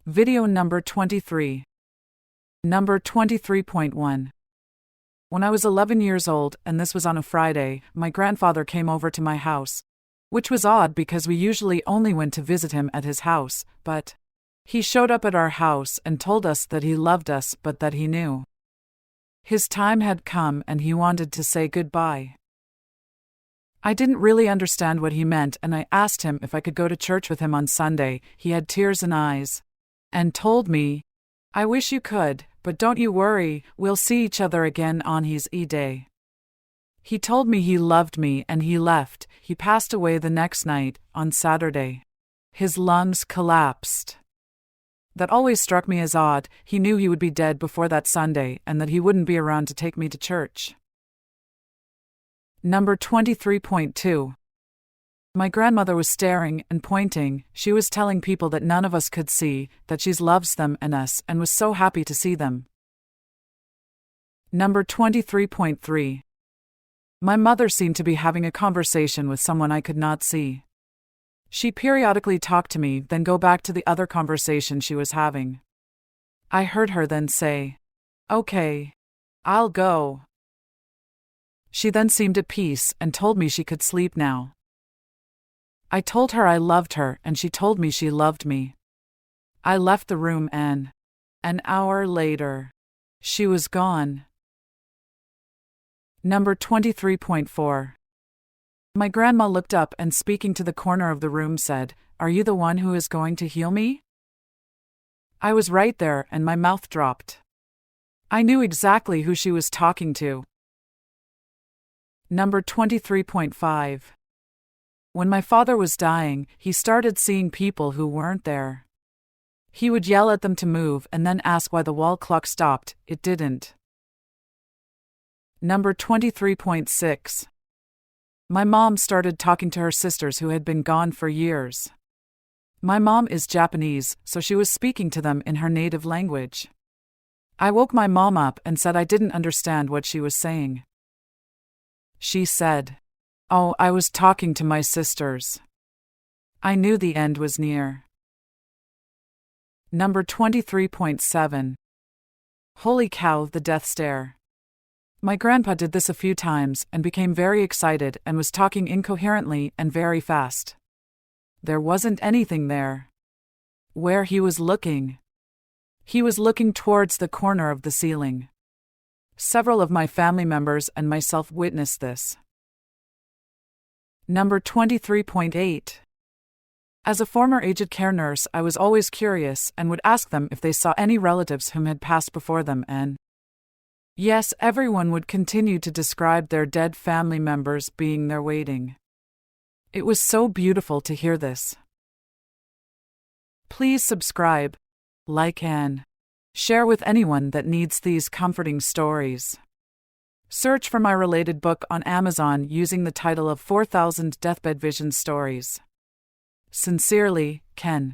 Video number 23. Number 23.1. When I was 11 years old, and this was on a Friday, my grandfather came over to my house, which was odd because we usually only went to visit him at his house, but he showed up at our house and told us that he loved us but that he knew his time had come and he wanted to say goodbye. I didn't really understand what he meant, and I asked him if I could go to church with him on Sunday. He had tears in eyes and told me, "I wish you could, but don't you worry, we'll see each other again on his E-Day." He told me he loved me and he left. He passed away the next night, on Saturday. His lungs collapsed. That always struck me as odd. He knew he would be dead before that Sunday and that he wouldn't be around to take me to church. Number 23.2. My grandmother was staring and pointing. She was telling people that none of us could see, that she loves them and us and was so happy to see them. Number 23.3. My mother seemed to be having a conversation with someone I could not see. She periodically talked to me, then go back to the other conversation she was having. I heard her then say, "Okay, I'll go." She then seemed at peace and told me she could sleep now. I told her I loved her and she told me she loved me. I left the room and an hour later, she was gone. Number 23.4. My grandma looked up and speaking to the corner of the room said, "Are you the one who is going to heal me?" I was right there and my mouth dropped. I knew exactly who she was talking to. Number 23.5. When my father was dying, he started seeing people who weren't there. He would yell at them to move and then ask why the wall clock stopped. It didn't. Number 23.6. My mom started talking to her sisters who had been gone for years. My mom is Japanese, so she was speaking to them in her native language. I woke my mom up and said I didn't understand what she was saying. She said, "Oh, I was talking to my sisters." I knew the end was near. Number 23.7. Holy cow, the death stare. My grandpa did this a few times and became very excited and was talking incoherently and very fast. There wasn't anything there. Where he was looking. He was looking towards the corner of the ceiling. Several of my family members and myself witnessed this. Number 23.8. As a former aged care nurse, I was always curious and would ask them if they saw any relatives whom had passed before them, and yes, everyone would continue to describe their dead family members being there waiting. It was so beautiful to hear this. Please subscribe, like and share with anyone that needs these comforting stories. Search for my related book on Amazon using the title of 4,000 Deathbed Vision Stories. Sincerely, Ken.